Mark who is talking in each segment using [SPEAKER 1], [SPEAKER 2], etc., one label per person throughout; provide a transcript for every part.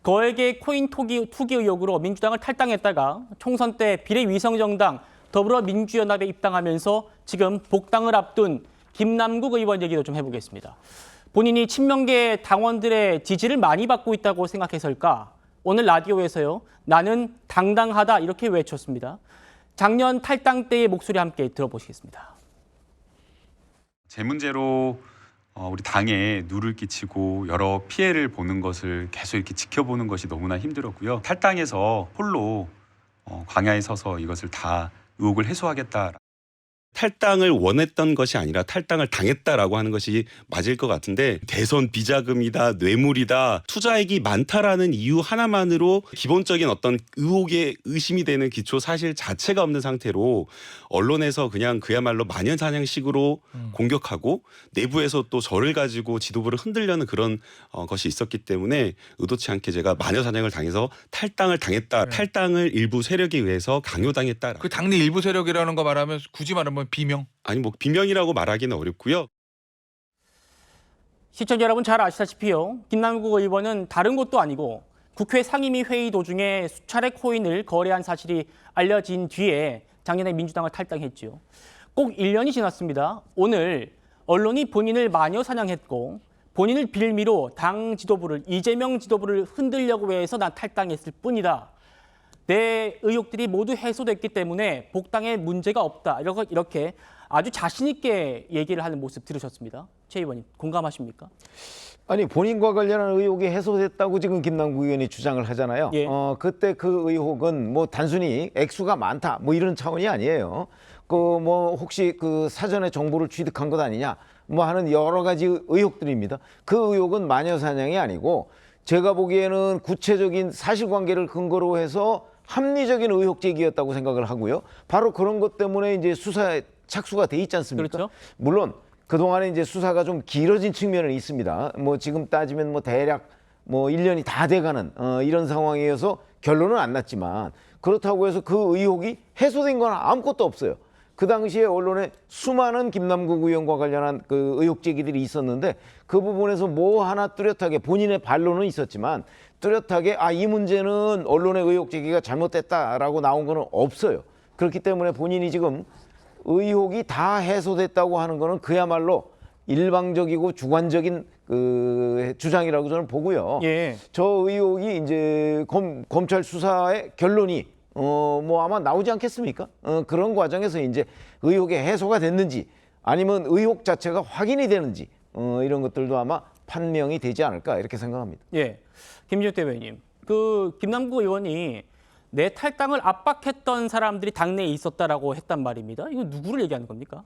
[SPEAKER 1] 거액의 코인 투기 의혹으로 민주당을 탈당했다가 총선 때 비례위성정당 더불어민주연합에 입당하면서 지금 복당을 앞둔 김남국 의원 얘기도 좀 해보겠습니다. 본인이 친명계 당원들의 지지를 많이 받고 있다고 생각해서일까? 오늘 라디오에서요. 나는 당당하다 이렇게 외쳤습니다. 작년 탈당 때의 목소리 함께 들어보시겠습니다.
[SPEAKER 2] 제 문제로 우리 당에 누를 끼치고 여러 피해를 보는 것을 계속 이렇게 지켜보는 것이 너무나 힘들었고요. 탈당해서 홀로 광야에 서서 이것을 다 의혹을 해소하겠다.
[SPEAKER 3] 탈당을 원했던 것이 아니라 탈당을 당했다라고 하는 것이 맞을 것 같은데 대선 비자금이다, 뇌물이다, 투자액이 많다라는 이유 하나만으로 기본적인 어떤 의혹에 의심이 되는 기초 사실 자체가 없는 상태로 언론에서 그냥 그야말로 마녀사냥식으로 공격하고 내부에서 또 저를 가지고 지도부를 흔들려는 그런 것이 있었기 때문에 의도치 않게 제가 마녀사냥을 당해서 탈당을 당했다.
[SPEAKER 4] 네.
[SPEAKER 3] 탈당을 일부 세력에 의해서 강요당했다.
[SPEAKER 4] 그 당내 일부 세력이라는 거 말하면 굳이 말하면 비명?
[SPEAKER 3] 아니 뭐 비명이라고 말하기는 어렵고요.
[SPEAKER 1] 시청자 여러분 잘 아시다시피요. 김남국 의원은 다른 것도 아니고 국회 상임위 회의 도중에 수차례 코인을 거래한 사실이 알려진 뒤에 작년에 민주당을 탈당했죠. 꼭 1년이 지났습니다. 오늘 언론이 본인을 마녀 사냥했고 본인을 빌미로 당 지도부를 이재명 지도부를 흔들려고 해서 난 탈당했을 뿐이다. 내 의혹들이 모두 해소됐기 때문에 복당에 문제가 없다. 이렇게 아주 자신 있게 얘기를 하는 모습 들으셨습니다. 최 의원님 공감하십니까?
[SPEAKER 5] 아니 본인과 관련한 의혹이 해소됐다고 지금 김남국 의원이 주장을 하잖아요.
[SPEAKER 1] 예.
[SPEAKER 5] 그때 그 의혹은 뭐 단순히 액수가 많다 뭐 이런 차원이 아니에요. 그 뭐 혹시 그 사전에 정보를 취득한 것 아니냐 뭐 하는 여러 가지 의혹들입니다. 그 의혹은 마녀사냥이 아니고 제가 보기에는 구체적인 사실관계를 근거로 해서 합리적인 의혹 제기였다고 생각을 하고요. 바로 그런 것 때문에 이제 수사에 착수가 돼 있지 않습니까?
[SPEAKER 1] 그렇죠.
[SPEAKER 5] 물론 그동안에 이제 수사가 좀 길어진 측면은 있습니다. 뭐 지금 따지면 뭐 대략 뭐 1년이 다 돼가는 이런 상황이어서 결론은 안 났지만 그렇다고 해서 그 의혹이 해소된 건 아무것도 없어요. 그 당시에 언론에 수많은 김남국 의원과 관련한 그 의혹 제기들이 있었는데 그 부분에서 뭐 하나 뚜렷하게 본인의 반론은 있었지만 뚜렷하게 이 문제는 언론의 의혹 제기가 잘못됐다라고 나온 거는 없어요. 그렇기 때문에 본인이 지금 의혹이 다 해소됐다고 하는 거는 그야말로 일방적이고 주관적인 그 주장이라고 저는 보고요.
[SPEAKER 1] 예.
[SPEAKER 5] 저 의혹이 이제 검찰 수사의 결론이 뭐 아마 나오지 않겠습니까? 그런 과정에서 이제 의혹의 해소가 됐는지 아니면 의혹 자체가 확인이 되는지 이런 것들도 아마 판명이 되지 않을까 이렇게 생각합니다.
[SPEAKER 1] 예. 김진태 의원님, 그 김남국 의원이 내 탈당을 압박했던 사람들이 당내에 있었다라고 했단 말입니다. 이거 누구를 얘기하는 겁니까?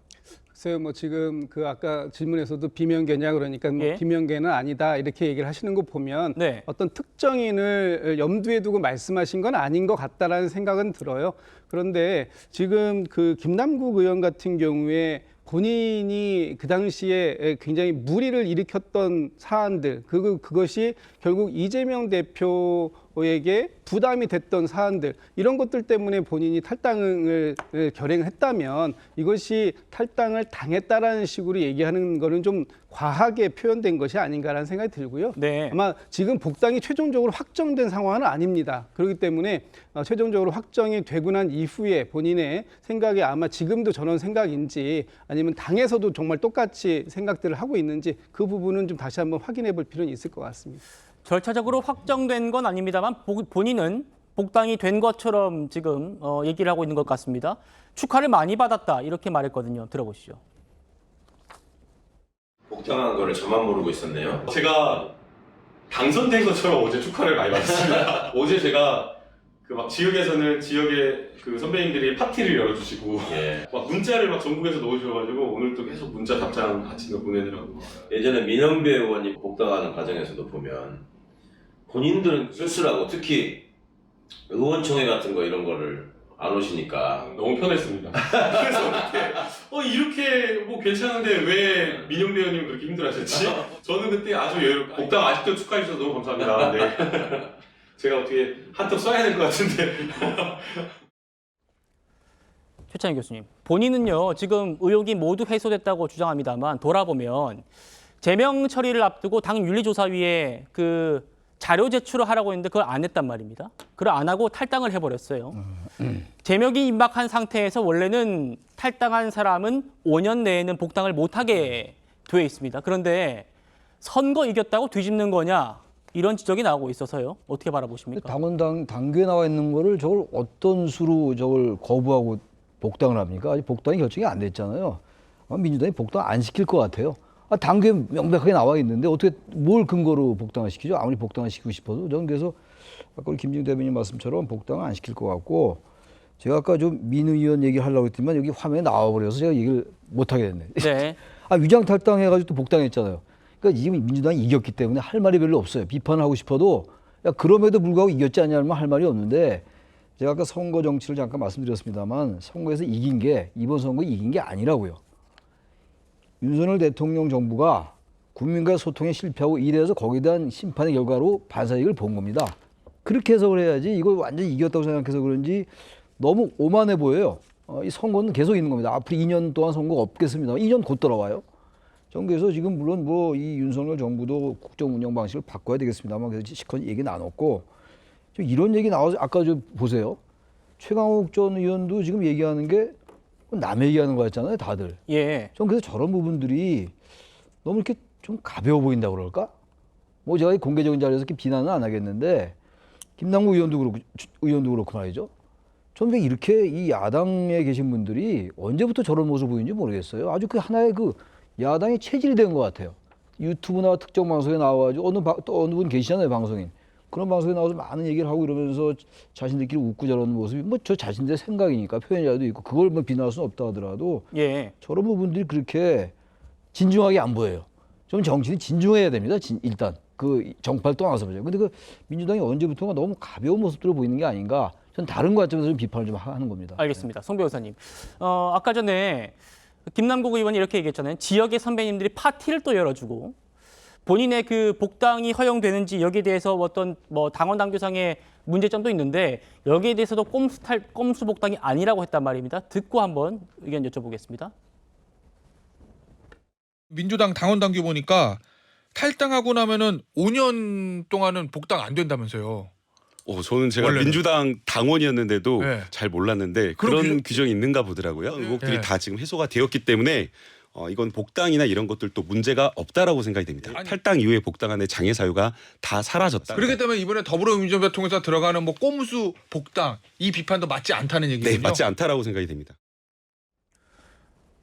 [SPEAKER 6] 글쎄요, 뭐 지금 그 아까 질문에서도 비명계냐 그러니까 뭐
[SPEAKER 1] 예.
[SPEAKER 6] 비명계는 아니다 이렇게 얘기를 하시는 거 보면
[SPEAKER 1] 네.
[SPEAKER 6] 어떤 특정인을 염두에 두고 말씀하신 건 아닌 것 같다라는 생각은 들어요. 그런데 지금 그 김남국 의원 같은 경우에 본인이 그 당시에 굉장히 물의를 일으켰던 사안들, 그것이 결국 이재명 대표에게 부담이 됐던 사안들, 이런 것들 때문에 본인이 탈당을 결행했다면 이것이 탈당을 당했다라는 식으로 얘기하는 거는 좀 과하게 표현된 것이 아닌가라는 생각이 들고요.
[SPEAKER 1] 네.
[SPEAKER 6] 아마 지금 복당이 최종적으로 확정된 상황은 아닙니다. 그렇기 때문에 최종적으로 확정이 되고 난 이후에 본인의 생각이 아마 지금도 저런 생각인지 아니면 당에서도 정말 똑같이 생각들을 하고 있는지 그 부분은 좀 다시 한번 확인해 볼 필요는 있을 것 같습니다.
[SPEAKER 1] 절차적으로 확정된 건 아닙니다만 본인은 복당이 된 것처럼 지금 얘기를 하고 있는 것 같습니다. 축하를 많이 받았다 이렇게 말했거든요. 들어보시죠.
[SPEAKER 7] 복당한 거를 저만 모르고 있었네요. 제가 당선된 것처럼 어제 축하를 많이 받았습니다. 어제 제가 그 막 지역에서는 지역의 그 선배님들이 파티를 열어주시고 막 문자를 막 전국에서 넣어주셔가지고 오늘 또 계속 문자 답장 아침에 보내느라고.
[SPEAKER 8] 예전에 민영배 의원이 복당하는 과정에서도 보면 본인들은 쓸쓸하고 특히 의원총회 같은 거 이런 거를 안 오시니까
[SPEAKER 7] 너무 편했습니다. 그래서 그때 이렇게 뭐 괜찮은데 왜 민영배 의원님 그렇게 힘들어하셨지? 저는 그때 아주 복당 아직도 축하해 주셔서 너무 감사합니다. 네. 제가 어떻게 한턱 쏴야 될 것 같은데.
[SPEAKER 1] 최찬희 교수님, 본인은요 지금 의혹이 모두 해소됐다고 주장합니다만 돌아보면 제명 처리를 앞두고 당 윤리조사위에 그 자료 제출을 하라고 했는데 그걸 안 했단 말입니다. 그걸 안 하고 탈당을 해버렸어요. 제명이 임박한 상태에서 원래는 탈당한 사람은 5년 내에는 복당을 못하게 되어 있습니다. 그런데 선거 이겼다고 뒤집는 거냐 이런 지적이 나오고 있어서요. 어떻게 바라보십니까?
[SPEAKER 9] 당규에 나와 있는 거를 저걸 어떤 수로 저걸 거부하고 복당을 합니까? 아직 복당이 결정이 안 됐잖아요. 민주당이 복당 안 시킬 것 같아요. 당규에 명백하게 나와 있는데 어떻게 뭘 근거로 복당을 시키죠? 아무리 복당을 시키고 싶어도 저는 그래서 아까 우리 김진욱 대변인 말씀처럼 복당을 안 시킬 것 같고 제가 아까 좀 민 의원 얘기를 하려고 했지만 여기 화면에 나와버려서 제가 얘기를 못 하게 됐네.
[SPEAKER 1] 네.
[SPEAKER 9] 위장 탈당해가지고 또 복당했잖아요. 그러니까 지금 민주당이 이겼기 때문에 할 말이 별로 없어요. 비판하고 싶어도 야, 그럼에도 불구하고 이겼지 않냐면 할 말이 없는데 제가 아까 선거 정치를 잠깐 말씀드렸습니다만 선거에서 이긴 게 이번 선거에 이긴 게 아니라고요. 윤석열 대통령 정부가 국민과의 소통에 실패하고 이래서 거기에 대한 심판의 결과로 반사이익을 본 겁니다. 그렇게 해석을 해야지 이걸 완전히 이겼다고 생각해서 그런지 너무 오만해 보여요. 이 선거는 계속 있는 겁니다. 앞으로 2년 동안 선거가 없겠습니다. 2년 곧 돌아와요. 전 그래서 지금 물론 뭐 이 윤석열 정부도 국정 운영 방식을 바꿔야 되겠습니다만 그래서 시컷 얘기 나눴고 좀 이런 얘기 나와서 아까 좀 보세요. 최강욱 전 의원도 지금 얘기하는 게 남 얘기하는 거였잖아요, 다들.
[SPEAKER 1] 예.
[SPEAKER 9] 전 그래서 저런 부분들이 너무 이렇게 좀 가벼워 보인다고 그럴까? 뭐 제가 이 공개적인 자리에서 이렇게 비난은 안 하겠는데 김남국 의원도 그렇고 말이죠. 저는 왜 이렇게 이 야당에 계신 분들이 언제부터 저런 모습을 보이는지 모르겠어요. 아주 그 하나의 그 야당의 체질이 된 것 같아요. 유튜브나 특정 방송에 나와가지고 또 어느 분 계시잖아요, 방송인. 그런 방송에 나와서 많은 얘기를 하고 이러면서 자신들끼리 웃고 저러는 모습이 뭐 저 자신들의 생각이니까 표현자도 있고 그걸 뭐 비난할 수는 없다 하더라도
[SPEAKER 1] 예.
[SPEAKER 9] 저런 부분들이 그렇게 진중하게 안 보여요. 좀 정치는 진중해야 됩니다. 일단 그 정파를 떠나서 보죠. 근데 그 민주당이 언제부턴가 너무 가벼운 모습들을 보이는 게 아닌가. 전 다른 관점에서 좀 비판을 좀 하는 겁니다.
[SPEAKER 1] 알겠습니다. 송 변호사님. 아까 전에 김남국 의원이 이렇게 얘기했잖아요. 지역의 선배님들이 파티를 또 열어주고 본인의 그 복당이 허용되는지 여기에 대해서 어떤 뭐 당원 당규상의 문제점도 있는데 여기에 대해서도 꼼수 복당이 아니라고 했단 말입니다. 듣고 한번 의견 여쭤보겠습니다.
[SPEAKER 4] 민주당 당원 당규 보니까 탈당하고 나면은 5년 동안은 복당 안 된다면서요.
[SPEAKER 3] 저는 제가
[SPEAKER 4] 원래는.
[SPEAKER 3] 민주당 당원이었는데도
[SPEAKER 4] 네.
[SPEAKER 3] 잘 몰랐는데
[SPEAKER 4] 그런
[SPEAKER 3] 그런 규정이 있는가 보더라고요. 의혹들이
[SPEAKER 4] 네.
[SPEAKER 3] 다 지금 해소가 되었기 때문에 이건 복당이나 이런 것들도 문제가 없다라고 생각이 됩니다.
[SPEAKER 4] 아니,
[SPEAKER 3] 탈당 이후에 복당한 장애 사유가 다 사라졌다.
[SPEAKER 4] 그렇기 때문에 이번에 더불어민주당 통해서 들어가는 뭐 꼼수 복당 이 비판도 맞지 않다는 얘기군요.
[SPEAKER 3] 네, 맞지 않다라고 생각이 됩니다.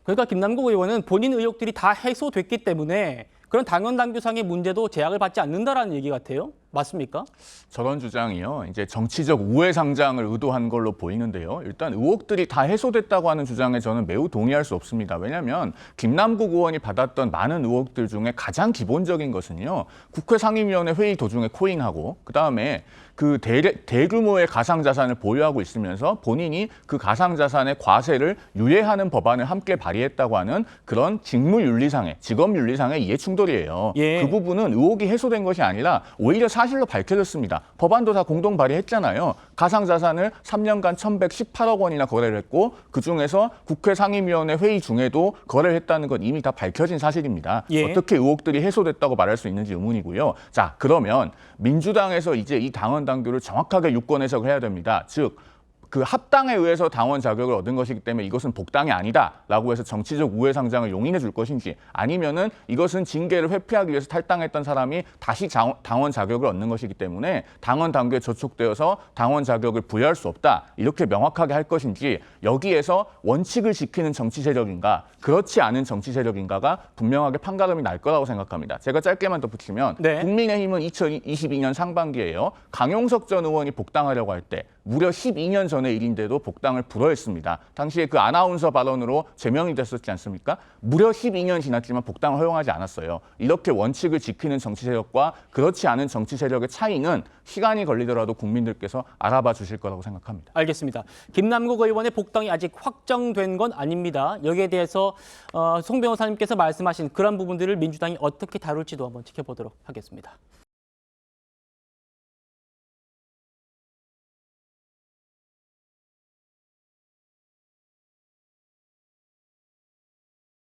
[SPEAKER 1] 그러니까 김남국 의원은 본인 의혹들이 다 해소됐기 때문에 그런 당원 당규상의 문제도 제약을 받지 않는다라는 얘기 같아요. 맞습니까?
[SPEAKER 10] 저런 주장이요. 이제 정치적 우회상장을 의도한 걸로 보이는데요. 일단 의혹들이 다 해소됐다고 하는 주장에 저는 매우 동의할 수 없습니다. 왜냐하면 김남국 의원이 받았던 많은 의혹들 중에 가장 기본적인 것은요. 국회 상임위원회 회의 도중에 코인하고 그다음에 그 대규모의 가상자산을 보유하고 있으면서 본인이 그 가상자산의 과세를 유예하는 법안을 함께 발의했다고 하는 그런 직무윤리상의, 직업윤리상의 이해충돌이에요.
[SPEAKER 1] 예.
[SPEAKER 10] 그 부분은 의혹이 해소된 것이 아니라 오히려 사실로 밝혀졌습니다. 법안도 다 공동 발의했잖아요. 가상자산을 3년간 1,118억 원이나 거래를 했고 그중에서 국회 상임위원회 회의 중에도 거래를 했다는 건 이미 다 밝혀진 사실입니다.
[SPEAKER 1] 예.
[SPEAKER 10] 어떻게 의혹들이 해소됐다고 말할 수 있는지 의문이고요. 자, 그러면 민주당에서 이제 이 당원 당규를 정확하게 유권 해석을 해야 됩니다. 즉, 그 합당에 의해서 당원 자격을 얻은 것이기 때문에 이것은 복당이 아니다라고 해서 정치적 우회상장을 용인해 줄 것인지 아니면은 이것은 징계를 회피하기 위해서 탈당했던 사람이 다시 당원 자격을 얻는 것이기 때문에 당원 당규에 저촉되어서 당원 자격을 부여할 수 없다 이렇게 명확하게 할 것인지 여기에서 원칙을 지키는 정치 세력인가 그렇지 않은 정치 세력인가가 분명하게 판가름이 날 거라고 생각합니다. 제가 짧게만 덧붙이면
[SPEAKER 1] 네.
[SPEAKER 10] 국민의힘은 2022년 상반기에요. 강용석 전 의원이 복당하려고 할 때 무려 12년 전의 일인데도 복당을 불허했습니다. 당시에 그 아나운서 발언으로 제명이 됐었지 않습니까? 무려 12년 지났지만 복당을 허용하지 않았어요. 이렇게 원칙을 지키는 정치 세력과 그렇지 않은 정치 세력의 차이는 시간이 걸리더라도 국민들께서 알아봐 주실 거라고 생각합니다.
[SPEAKER 1] 알겠습니다. 김남국 의원의 복당이 아직 확정된 건 아닙니다. 여기에 대해서 송 변호사님께서 말씀하신 그런 부분들을 민주당이 어떻게 다룰지도 한번 지켜보도록 하겠습니다.